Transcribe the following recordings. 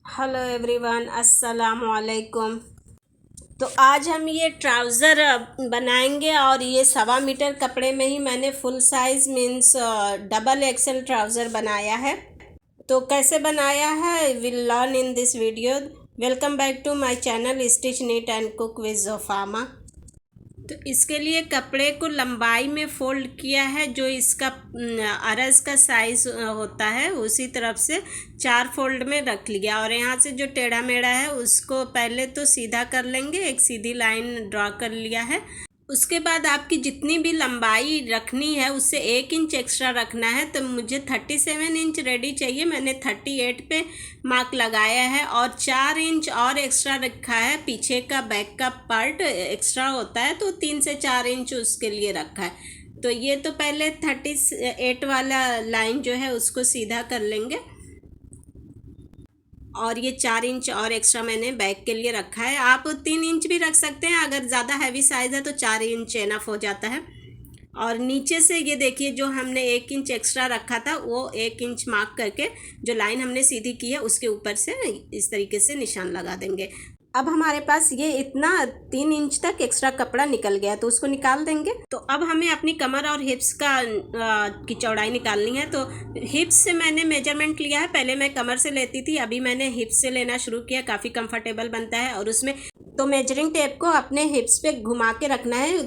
Hello everyone, अस्सलाम वालेकुम। तो आज हम ये ट्राउज़र बनाएंगे और ये 1.25 मीटर कपड़े में ही मैंने full size means double XL trouser बनाया है। तो कैसे बनाया है will learn in this video. Welcome back to my channel stitch neat and cook with जोफामा। तो इसके लिए कपड़े को लंबाई में फ़ोल्ड किया है, जो इसका अरज़ का साइज़ होता है उसी तरफ से 4 फोल्ड में रख लिया। और यहाँ से जो टेढ़ा मेढ़ा है उसको पहले तो सीधा कर लेंगे, एक सीधी लाइन ड्रॉ कर लिया है। उसके बाद आपकी जितनी भी लंबाई रखनी है उससे 1 इंच एक्स्ट्रा रखना है। तो मुझे 37 इंच रेडी चाहिए, मैंने 38 पे मार्क लगाया है और 4 इंच और एक्स्ट्रा रखा है। पीछे का बैक का पार्ट एक्स्ट्रा होता है तो 3 से 4 इंच उसके लिए रखा है। तो ये तो पहले 38 वाला लाइन जो है उसको सीधा कर लेंगे और ये 4 इंच और एक्स्ट्रा मैंने बैक के लिए रखा है। आप 3 इंच भी रख सकते हैं, अगर ज़्यादा हैवी साइज़ है तो 4 इंच इनफ हो जाता है। और नीचे से ये देखिए, जो हमने 1 इंच एक्स्ट्रा रखा था वो 1 इंच मार्क करके जो लाइन हमने सीधी की है उसके ऊपर से इस तरीके से निशान लगा देंगे। अब हमारे पास ये इतना 3 इंच तक एक्स्ट्रा कपड़ा निकल गया तो उसको निकाल देंगे। तो अब हमें अपनी कमर और हिप्स की चौड़ाई निकालनी है। तो हिप्स से मैंने मेजरमेंट लिया है, पहले मैं कमर से लेती थी, अभी मैंने हिप्स से लेना शुरू किया, काफ़ी कंफर्टेबल बनता है। और उसमें तो मेजरिंग टेप को अपने हिप्स पे घुमा के रखना है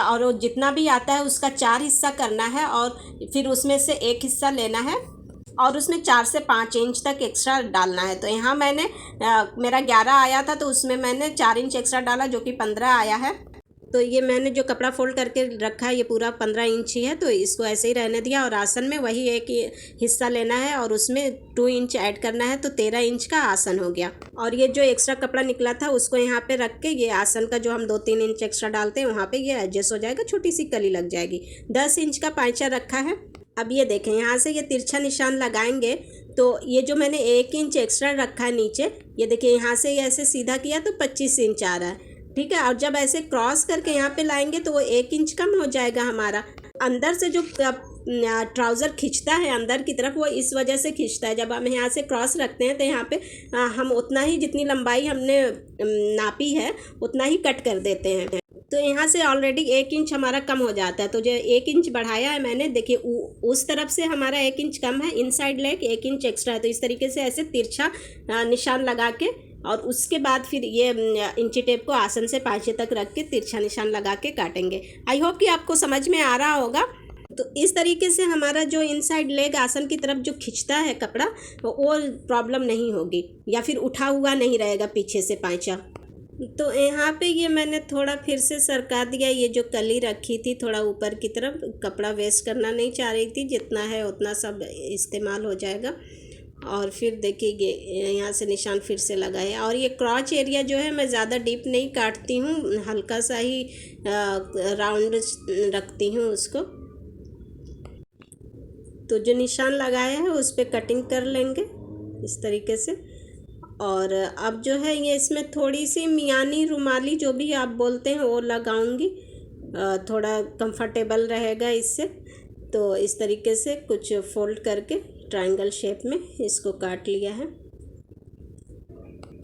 और जितना भी आता है उसका 4 हिस्सा करना है और फिर उसमें से 1 हिस्सा लेना है और उसमें 4 से 5 इंच तक एक्स्ट्रा डालना है। तो यहाँ मैंने मेरा 11 आया था तो उसमें मैंने 4 इंच एक्स्ट्रा डाला जो कि 15 आया है। तो ये मैंने जो कपड़ा फोल्ड करके रखा है ये पूरा 15 इंच ही है, तो इसको ऐसे ही रहने दिया। और आसन में वही एक हिस्सा लेना है और उसमें 2 इंच ऐड करना है, तो 13 इंच का आसन हो गया। और ये जो एक्स्ट्रा कपड़ा निकला था उसको यहाँ पे रख के ये आसन का जो हम 2-3 इंच एक्स्ट्रा डालते हैं वहाँ पे ये एडजस्ट हो जाएगा, छोटी सी कली लग जाएगी। 10 इंच का पाइचा रखा है। अब ये देखें, यहाँ से ये तिरछा निशान लगाएंगे तो ये जो मैंने 1 इंच एक्स्ट्रा रखा है नीचे, ये देखिए यहाँ से ये ऐसे सीधा किया तो 25 इंच आ रहा है, ठीक है। और जब ऐसे क्रॉस करके यहाँ पे लाएंगे तो वो 1 इंच कम हो जाएगा हमारा। अंदर से जो ट्राउज़र खींचता है अंदर की तरफ, वो इस वजह से खींचता है। जब हम यहाँ से क्रॉस रखते हैं तो यहाँ पे हम उतना ही, जितनी लंबाई हमने नापी है उतना ही कट कर देते हैं। तो यहाँ से ऑलरेडी 1 इंच हमारा कम हो जाता है। तो जो 1 इंच बढ़ाया है मैंने, देखिए उस तरफ से हमारा 1 इंच कम है, इनसाइड लेग 1 इंच एक्स्ट्रा है। तो इस तरीके से ऐसे तिरछा निशान लगा के और उसके बाद फिर ये इंची टेप को आसन से पाँचे तक रख के तिरछा निशान लगा के काटेंगे। आई होप कि आपको समझ में आ रहा होगा। तो इस तरीके से हमारा जो इनसाइड लेग आसन की तरफ जो खिंचता है कपड़ा, वो प्रॉब्लम नहीं होगी या फिर उठा हुआ नहीं रहेगा पीछे से पाँचा। तो यहाँ पे ये मैंने थोड़ा फिर से सरका दिया, ये जो कली रखी थी थोड़ा ऊपर की तरफ, कपड़ा वेस्ट करना नहीं चाह रही थी, जितना है उतना सब इस्तेमाल हो जाएगा। और फिर देखिए यहाँ से निशान फिर से लगाया। और ये क्रॉच एरिया जो है मैं ज़्यादा डीप नहीं काटती हूँ, हल्का सा ही राउंड रखती हूँ उसको। तो जो निशान लगाया है उस पर कटिंग कर लेंगे इस तरीके से। और अब जो है ये इसमें थोड़ी सी मियानी रुमाली जो भी आप बोलते हैं वो लगाऊंगी, थोड़ा कंफर्टेबल रहेगा इससे। तो इस तरीके से कुछ फोल्ड करके ट्रायंगल शेप में इसको काट लिया है।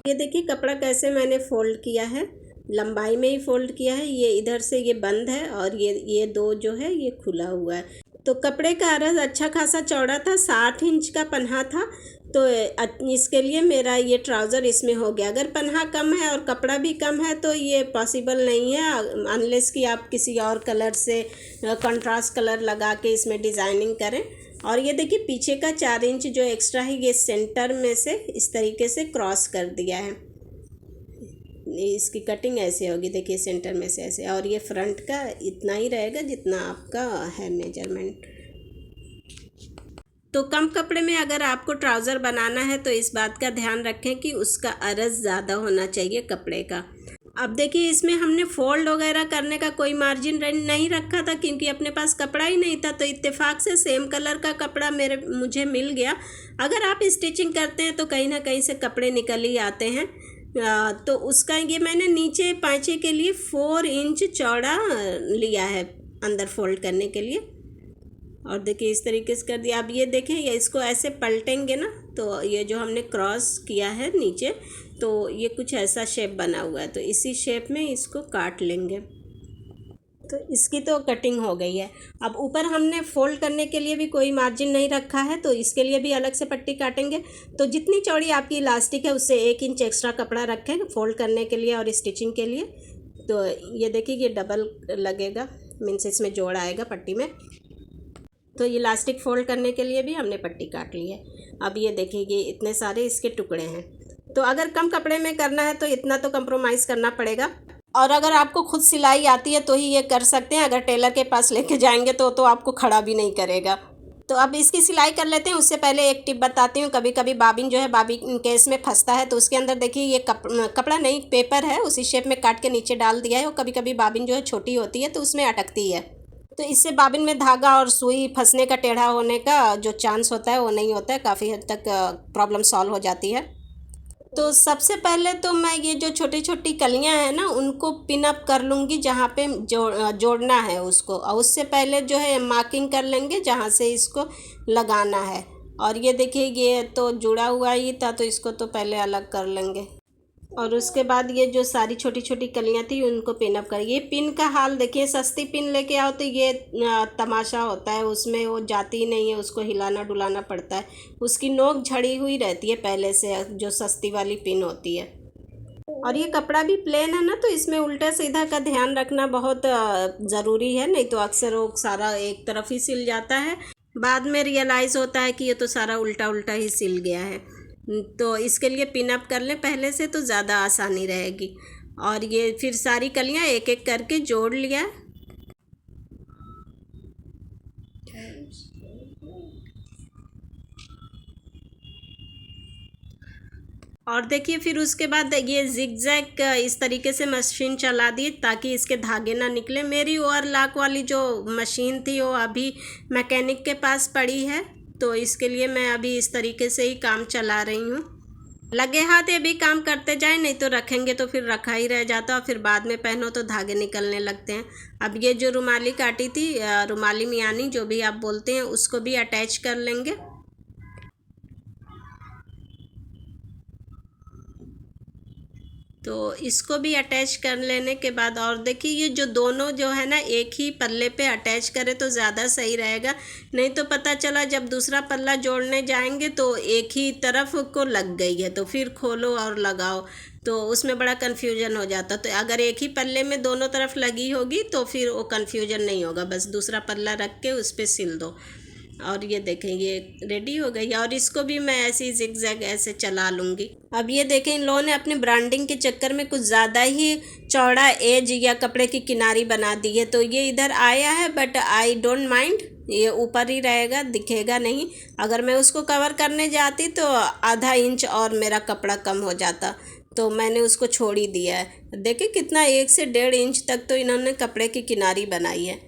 ये देखिए कपड़ा कैसे मैंने फोल्ड किया है, लंबाई में ही फोल्ड किया है। ये इधर से ये बंद है और ये 2 जो है ये खुला हुआ है। तो कपड़े का अरज़ अच्छा खासा चौड़ा था, 60 इंच का पन्हा था। तो इसके लिए मेरा ये ट्राउज़र इसमें हो गया। अगर पन्हा कम है और कपड़ा भी कम है तो ये पॉसिबल नहीं है, अनलेस कि आप किसी और कलर से कंट्रास्ट कलर लगा के इसमें डिज़ाइनिंग करें। और ये देखिए पीछे का 4 इंच जो एक्स्ट्रा है ये सेंटर में से इस तरीके से क्रॉस कर दिया है। इसकी कटिंग ऐसे होगी, देखिए सेंटर में से ऐसे। और ये फ्रंट का इतना ही रहेगा जितना आपका है मेजरमेंट। तो कम कपड़े में अगर आपको ट्राउज़र बनाना है तो इस बात का ध्यान रखें कि उसका अरज़ ज़्यादा होना चाहिए कपड़े का। अब देखिए इसमें हमने फोल्ड वगैरह करने का कोई मार्जिन नहीं रखा था क्योंकि अपने पास कपड़ा ही नहीं था। तो इत्तेफाक से सेम कलर का कपड़ा मुझे मिल गया। अगर आप स्टिचिंग करते हैं तो कहीं ना कहीं से कपड़े निकल ही आते हैं। तो उसका ये मैंने नीचे पाँचे के लिए 4 इंच चौड़ा लिया है अंदर फोल्ड करने के लिए। और देखिए इस तरीके से कर दिया। अब ये देखें, ये इसको ऐसे पलटेंगे ना तो ये जो हमने क्रॉस किया है नीचे, तो ये कुछ ऐसा शेप बना हुआ है, तो इसी शेप में इसको काट लेंगे। तो इसकी तो कटिंग हो गई है। अब ऊपर हमने फ़ोल्ड करने के लिए भी कोई मार्जिन नहीं रखा है, तो इसके लिए भी अलग से पट्टी काटेंगे। तो जितनी चौड़ी आपकी इलास्टिक है उससे 1 इंच एक्स्ट्रा कपड़ा रखें फ़ोल्ड करने के लिए और स्टिचिंग के लिए। तो ये देखिए ये डबल लगेगा, मीन्स इसमें जोड़ आएगा पट्टी में। तो इलास्टिक फ़ोल्ड करने के लिए भी हमने पट्टी काट ली है। अब ये देखिए ये इतने सारे इसके टुकड़े हैं। तो अगर कम कपड़े में करना है तो इतना तो कंप्रोमाइज़ करना पड़ेगा, और अगर आपको खुद सिलाई आती है तो ही ये कर सकते हैं। अगर टेलर के पास लेके जाएंगे तो आपको खड़ा भी नहीं करेगा। तो अब इसकी सिलाई कर लेते हैं। उससे पहले एक टिप बताती हूँ। कभी कभी बाबिन जो है बाबिन केस में फंसता है, तो उसके अंदर देखिए ये कपड़ा नहीं पेपर है, उसी शेप में काट के नीचे डाल दिया है। और कभी कभी बाबिन जो है छोटी होती है तो उसमें अटकती है, तो इससे बाबिन में धागा और सुई फंसने का, टेढ़ा होने का जो चांस होता है वो नहीं होता है। काफ़ी हद तक प्रॉब्लम सॉल्व हो जाती है। तो सबसे पहले तो मैं ये जो छोटी छोटी कलियां हैं ना उनको पिन अप कर लूँगी, जहाँ पे जोड़ना है उसको। और उससे पहले जो है मार्किंग कर लेंगे जहाँ से इसको लगाना है। और ये देखिए ये तो जुड़ा हुआ ही था, तो इसको तो पहले अलग कर लेंगे। और उसके बाद ये जो सारी छोटी छोटी कलियां थी उनको पिन अप कर। ये पिन का हाल देखिए, सस्ती पिन लेके आओ तो ये तमाशा होता है, उसमें वो जाती ही नहीं है, उसको हिलाना डुलाना पड़ता है। उसकी नोक झड़ी हुई रहती है पहले से, जो सस्ती वाली पिन होती है। और ये कपड़ा भी प्लेन है ना, तो इसमें उल्टा सीधा का ध्यान रखना बहुत ज़रूरी है, नहीं तो अक्सर वो सारा एक तरफ ही सिल जाता है। बाद में रियलाइज़ होता है कि ये तो सारा उल्टा उल्टा ही सिल गया है। तो इसके लिए पिन अप कर लें पहले से तो ज़्यादा आसानी रहेगी। और ये फिर सारी कलियां एक एक करके जोड़ लिया। और देखिए फिर उसके बाद ये जिगजैग इस तरीके से मशीन चला दी ताकि इसके धागे ना निकले। मेरी ओवरलॉक वाली जो मशीन थी वो अभी मैकेनिक के पास पड़ी है, तो इसके लिए मैं अभी इस तरीके से ही काम चला रही हूँ। लगे हाथ ये भी काम करते जाए, नहीं तो रखेंगे तो फिर रखा ही रह जाता, और फिर बाद में पहनो तो धागे निकलने लगते हैं। अब ये जो रुमाली काटी थी, रुमाली मियानी जो भी आप बोलते हैं, उसको भी अटैच कर लेंगे। तो इसको भी अटैच कर लेने के बाद, और देखिए ये जो दोनों जो है ना एक ही पल्ले पे अटैच करें तो ज़्यादा सही रहेगा, नहीं तो पता चला जब दूसरा पल्ला जोड़ने जाएंगे तो एक ही तरफ को लग गई है, तो फिर खोलो और लगाओ तो उसमें बड़ा कन्फ्यूजन हो जाता। तो अगर एक ही पल्ले में दोनों तरफ लगी होगी तो फिर वो कन्फ्यूजन नहीं होगा, बस दूसरा पल्ला रख के उस पर सिल दो। और ये देखें ये रेडी हो गई, और इसको भी मैं ऐसे ही जिगजैग ऐसे चला लूँगी। अब ये देखें इन लोगों ने अपने ब्रांडिंग के चक्कर में कुछ ज़्यादा ही चौड़ा एज या कपड़े की किनारी बना दी है, तो ये इधर आया है, बट आई डोंट माइंड, ये ऊपर ही रहेगा, दिखेगा नहीं। अगर मैं उसको कवर करने जाती तो आधा इंच और मेरा कपड़ा कम हो जाता, तो मैंने उसको छोड़ ही दिया है। देखिए कितना 1 से 1.5 इंच तक तो इन्होंने कपड़े की किनारी बनाई है।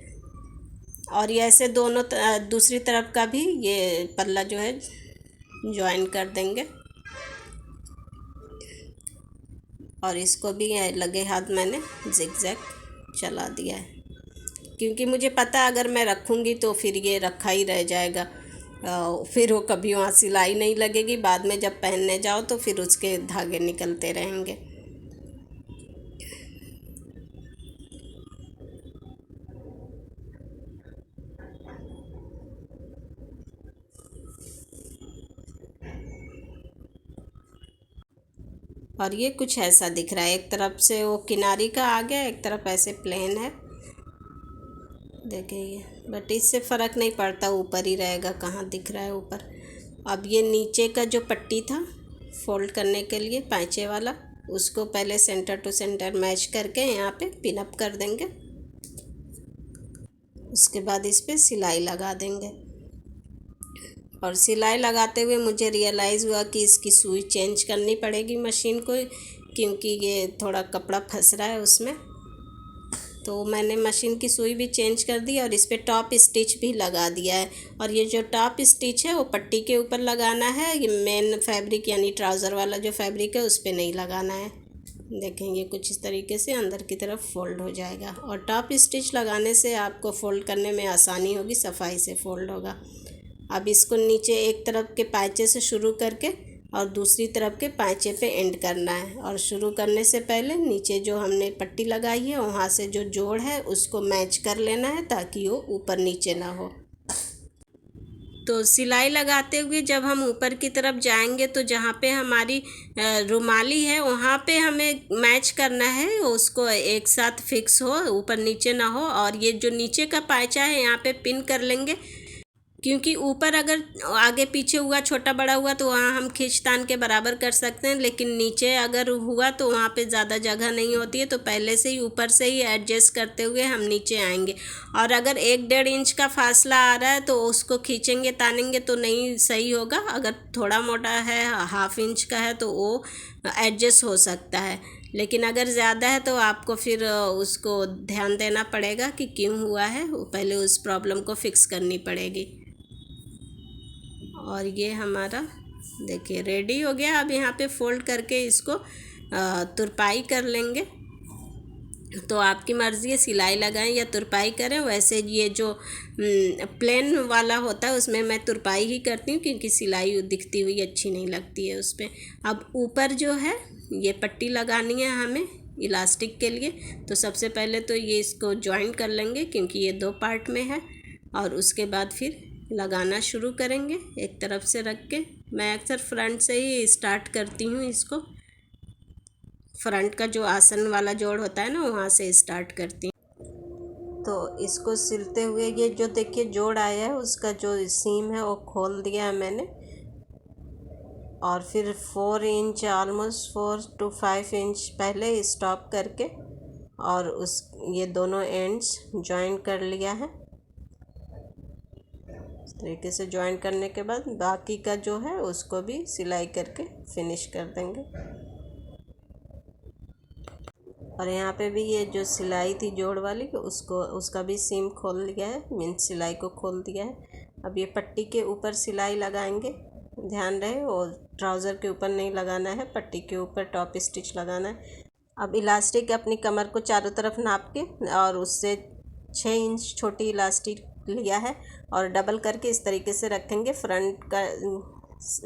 और ये ऐसे दोनों दूसरी तरफ का भी ये पल्ला जो है ज्वाइन कर देंगे। और इसको भी लगे हाथ मैंने जिगजैग चला दिया है, क्योंकि मुझे पता अगर मैं रखूँगी तो फिर ये रखा ही रह जाएगा, फिर वो कभी वहाँ सिलाई नहीं लगेगी। बाद में जब पहनने जाओ तो फिर उसके धागे निकलते रहेंगे। और ये कुछ ऐसा दिख रहा है, एक तरफ से वो किनारी का आ गया, एक तरफ ऐसे प्लेन है, देखिए ये। बट इससे फ़र्क नहीं पड़ता, ऊपर ही रहेगा, कहाँ दिख रहा है ऊपर। अब ये नीचे का जो पट्टी था फोल्ड करने के लिए पैंचे वाला, उसको पहले सेंटर टू सेंटर मैच करके यहाँ पे पिन अप कर देंगे। उसके बाद इस पर सिलाई लगा देंगे। और सिलाई लगाते हुए मुझे रियलाइज़ हुआ कि इसकी सुई चेंज करनी पड़ेगी मशीन को, क्योंकि ये थोड़ा कपड़ा फंस रहा है उसमें। तो मैंने मशीन की सुई भी चेंज कर दी और इस पर टॉप स्टिच भी लगा दिया है। और ये जो टॉप स्टिच है वो पट्टी के ऊपर लगाना है, ये मेन फैब्रिक यानी ट्राउज़र वाला जो फैब्रिक है उस पर नहीं लगाना है। देखेंगे कुछ इस तरीके से अंदर की तरफ फ़ोल्ड हो जाएगा, और टॉप स्टिच लगाने से आपको फ़ोल्ड करने में आसानी होगी, सफाई से फ़ोल्ड होगा। अब इसको नीचे एक तरफ के पाइचे से शुरू करके और दूसरी तरफ के पाइचे पे एंड करना है। और शुरू करने से पहले नीचे जो हमने पट्टी लगाई है वहाँ से जो जोड़ है उसको मैच कर लेना है ताकि वो ऊपर नीचे ना हो। तो सिलाई लगाते हुए जब हम ऊपर की तरफ जाएंगे तो जहाँ पे हमारी रुमाली है वहाँ पे हमें मैच करना है, उसको एक साथ फिक्स हो, ऊपर नीचे ना हो। और ये जो नीचे का पायचा है यहाँ पे पिन कर लेंगे, क्योंकि ऊपर अगर आगे पीछे हुआ, छोटा बड़ा हुआ तो वहाँ हम खींचतान के बराबर कर सकते हैं, लेकिन नीचे अगर हुआ तो वहाँ पे ज़्यादा जगह नहीं होती है। तो पहले से ही ऊपर से ही एडजस्ट करते हुए हम नीचे आएंगे। और अगर 1-1.5 इंच का फासला आ रहा है तो उसको खींचेंगे तानेंगे तो नहीं सही होगा। अगर थोड़ा मोटा है, 1/2 इंच का है, तो वो एडजस्ट हो सकता है। लेकिन अगर ज़्यादा है तो आपको फिर उसको ध्यान देना पड़ेगा कि क्यों हुआ है, पहले उस प्रॉब्लम को फिक्स करनी पड़ेगी। और ये हमारा देखिए रेडी हो गया। अब यहाँ पे फोल्ड करके इसको तुरपाई कर लेंगे। तो आपकी मर्ज़ी है सिलाई लगाएं या तुरपाई करें। वैसे ये जो प्लेन वाला होता है उसमें मैं तुरपाई ही करती हूँ, क्योंकि सिलाई दिखती हुई अच्छी नहीं लगती है उस पर। अब ऊपर जो है ये पट्टी लगानी है हमें इलास्टिक के लिए। तो सबसे पहले तो ये इसको जॉइन कर लेंगे, क्योंकि ये 2 पार्ट में है। और उसके बाद फिर लगाना शुरू करेंगे एक तरफ से रख के। मैं अक्सर फ्रंट से ही स्टार्ट करती हूँ इसको, फ्रंट का जो आसन वाला जोड़ होता है ना वहाँ से स्टार्ट करती हूँ। तो इसको सिलते हुए ये जो देखिए जोड़ आया है उसका जो सीम है वो खोल दिया है मैंने। और फिर 4 इंच, ऑलमोस्ट 4 to 5 इंच पहले स्टॉप करके और उस ये दोनों एंड्स जॉइन कर लिया है। इस तरीके से जॉइन करने के बाद बाकी का जो है उसको भी सिलाई करके फिनिश कर देंगे। और यहाँ पे भी ये जो सिलाई थी जोड़ वाली उसका भी सीम खोल लिया है, मीन सिलाई को खोल दिया है। अब ये पट्टी के ऊपर सिलाई लगाएंगे, ध्यान रहे और ट्राउज़र के ऊपर नहीं लगाना है, पट्टी के ऊपर टॉप स्टिच लगाना है। अब इलास्टिक अपनी कमर को चारों तरफ नाप के और उससे 6 इंच छोटी इलास्टिक लिया है और डबल करके इस तरीके से रखेंगे। फ्रंट का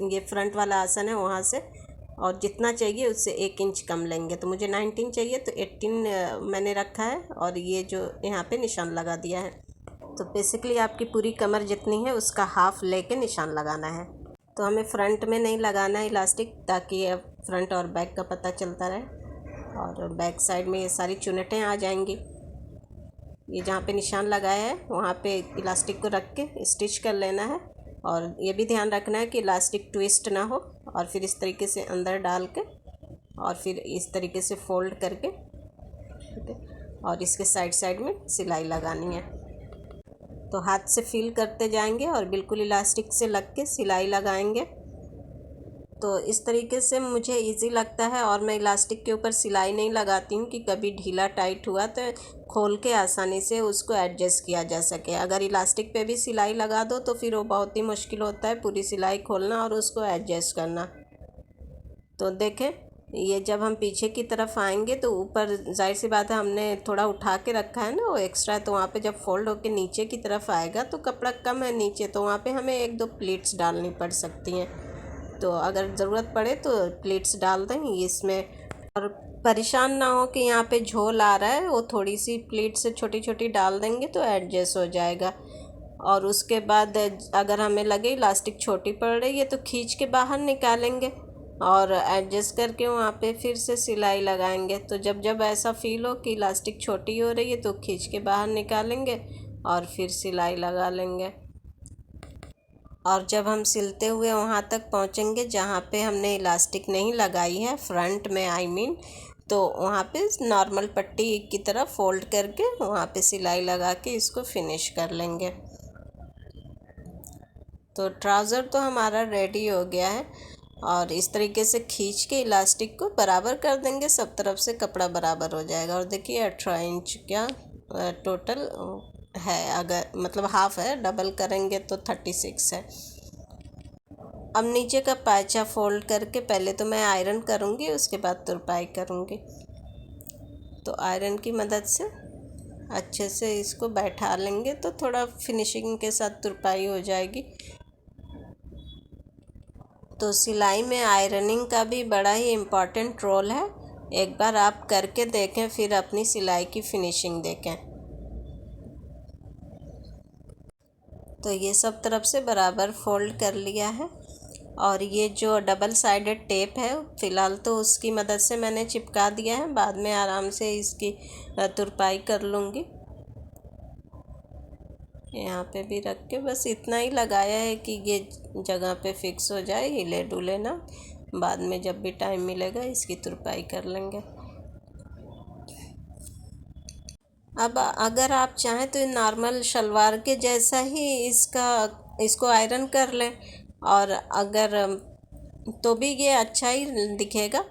ये फ्रंट वाला आसन है वहाँ से, और जितना चाहिए उससे 1 इंच कम लेंगे। तो मुझे 19 चाहिए तो 18 मैंने रखा है और ये जो यहाँ पे निशान लगा दिया है। तो बेसिकली आपकी पूरी कमर जितनी है उसका हाफ लेके निशान लगाना है। तो हमें फ्रंट में नहीं लगाना है इलास्टिक, ताकि फ्रंट और बैक का पता चलता रहे। और बैक साइड में ये सारी चुनटें आ जाएंगी। ये जहाँ पे निशान लगाया है वहाँ पे इलास्टिक को रख के स्टिच कर लेना है। और ये भी ध्यान रखना है कि इलास्टिक ट्विस्ट ना हो। और फिर इस तरीके से अंदर डाल के और फिर इस तरीके से फोल्ड करके, ठीक है, और इसके साइड में सिलाई लगानी है। तो हाथ से फील करते जाएंगे और बिल्कुल इलास्टिक से लग के सिलाई लगाएंगे। तो इस तरीके से मुझे इजी लगता है और मैं इलास्टिक के ऊपर सिलाई नहीं लगाती हूँ कि कभी ढीला टाइट हुआ तो खोल के आसानी से उसको एडजस्ट किया जा सके। अगर इलास्टिक पे भी सिलाई लगा दो तो फिर वो बहुत ही मुश्किल होता है पूरी सिलाई खोलना और उसको एडजस्ट करना। तो देखें, ये जब हम पीछे की तरफ आएंगे तो ऊपर जाहिर सी बात है हमने थोड़ा उठा के रखा है ना, वो एक्स्ट्रा है। तो वहाँ पे जब फोल्ड होके नीचे की तरफ आएगा तो कपड़ा कम है नीचे, तो वहाँ पे हमें 1-2 प्लीट्स डालनी पड़ सकती हैं। तो अगर ज़रूरत पड़े तो प्लीट्स डाल दें इसमें। और परेशान ना हो कि यहाँ पे झोल आ रहा है, वो थोड़ी सी प्लीट से छोटी छोटी डाल देंगे तो एडजस्ट हो जाएगा। और उसके बाद अगर हमें लगे इलास्टिक छोटी पड़ रही है तो खींच के बाहर निकालेंगे और एडजस्ट करके वहाँ पे फिर से सिलाई लगाएंगे। तो जब ऐसा फील हो कि इलास्टिक छोटी हो रही है तो खींच के बाहर निकालेंगे और फिर सिलाई लगा लेंगे। और जब हम सिलते हुए वहाँ तक पहुँचेंगे जहाँ पे हमने इलास्टिक नहीं लगाई है, फ्रंट में आई मीन, तो वहाँ पे नॉर्मल पट्टी की तरह फोल्ड करके वहाँ पे सिलाई लगा के इसको फिनिश कर लेंगे। तो ट्राउज़र तो हमारा रेडी हो गया है। और इस तरीके से खींच के इलास्टिक को बराबर कर देंगे, सब तरफ से कपड़ा बराबर हो जाएगा। और देखिए 18 इंच क्या टोटल है, अगर मतलब हाफ है, डबल करेंगे तो 36 है। अब नीचे का पायचा फोल्ड करके पहले तो मैं आयरन करूँगी, उसके बाद तुरपाई करूँगी। तो आयरन की मदद से अच्छे से इसको बैठा लेंगे तो थोड़ा फिनिशिंग के साथ तुरपाई हो जाएगी। तो सिलाई में आयरनिंग का भी बड़ा ही इम्पोर्टेंट रोल है। एक बार आप करके देखें, फिर अपनी सिलाई की फिनिशिंग देखें। तो ये सब तरफ से बराबर फोल्ड कर लिया है। और ये जो डबल साइडेड टेप है, फ़िलहाल तो उसकी मदद से मैंने चिपका दिया है, बाद में आराम से इसकी तुरपाई कर लूँगी। यहाँ पे भी रख के बस इतना ही लगाया है कि ये जगह पे फिक्स हो जाए, हिले डुले ना। बाद में जब भी टाइम मिलेगा इसकी तुरपाई कर लेंगे। अब अगर आप चाहें तो नॉर्मल शलवार के जैसा ही इसको आयरन कर लें, और अगर तो भी ये अच्छा ही दिखेगा।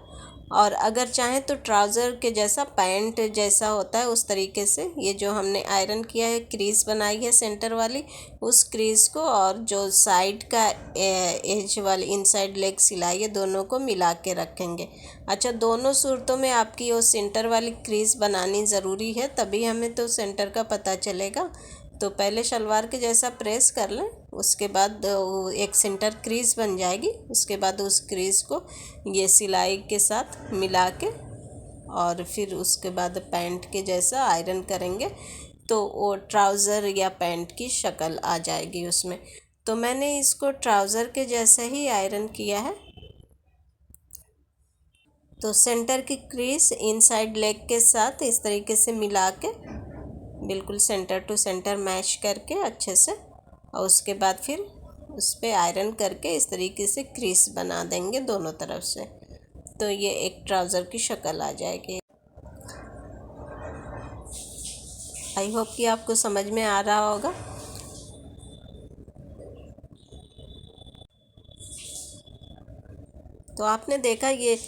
और अगर चाहें तो ट्राउज़र के जैसा, पैंट जैसा होता है उस तरीके से, ये जो हमने आयरन किया है, क्रीज़ बनाई है सेंटर वाली, उस क्रीज़ को और जो साइड का एज वाली इनसाइड लेग सिलाई है, दोनों को मिला के रखेंगे। अच्छा, दोनों सूरतों में आपकी वो सेंटर वाली क्रीज़ बनानी ज़रूरी है, तभी हमें तो सेंटर का पता चलेगा। तो पहले शलवार के जैसा प्रेस कर लें, उसके बाद एक सेंटर क्रीज़ बन जाएगी। उसके बाद उस क्रीज़ को ये सिलाई के साथ मिला के और फिर उसके बाद पैंट के जैसा आयरन करेंगे, तो वो ट्राउज़र या पैंट की शक्ल आ जाएगी उसमें। तो मैंने इसको ट्राउज़र के जैसा ही आयरन किया है। तो सेंटर की क्रीज़ इनसाइड लेग के साथ इस तरीके से मिला के बिल्कुल सेंटर टू सेंटर मैच करके अच्छे से, और उसके बाद फिर उस पर आयरन करके इस तरीके से क्रीज बना देंगे दोनों तरफ से। तो ये एक ट्राउज़र की शक्ल आ जाएगी। आई होप कि आपको समझ में आ रहा होगा। तो आपने देखा ये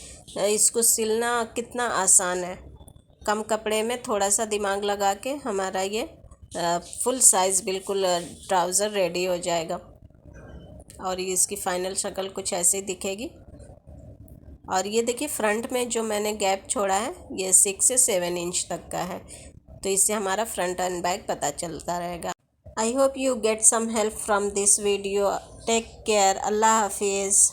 इसको सिलना कितना आसान है। कम कपड़े में थोड़ा सा दिमाग लगा के हमारा ये फुल साइज़ बिल्कुल ट्राउज़र रेडी हो जाएगा। और ये इसकी फ़ाइनल शक्ल कुछ ऐसे दिखेगी। और ये देखिए, फ्रंट में जो मैंने गैप छोड़ा है ये 6 से 7 इंच तक का है, तो इससे हमारा फ्रंट एंड बैक पता चलता रहेगा। I hope you get some help from this video. Take care. अल्लाह हाफिज़।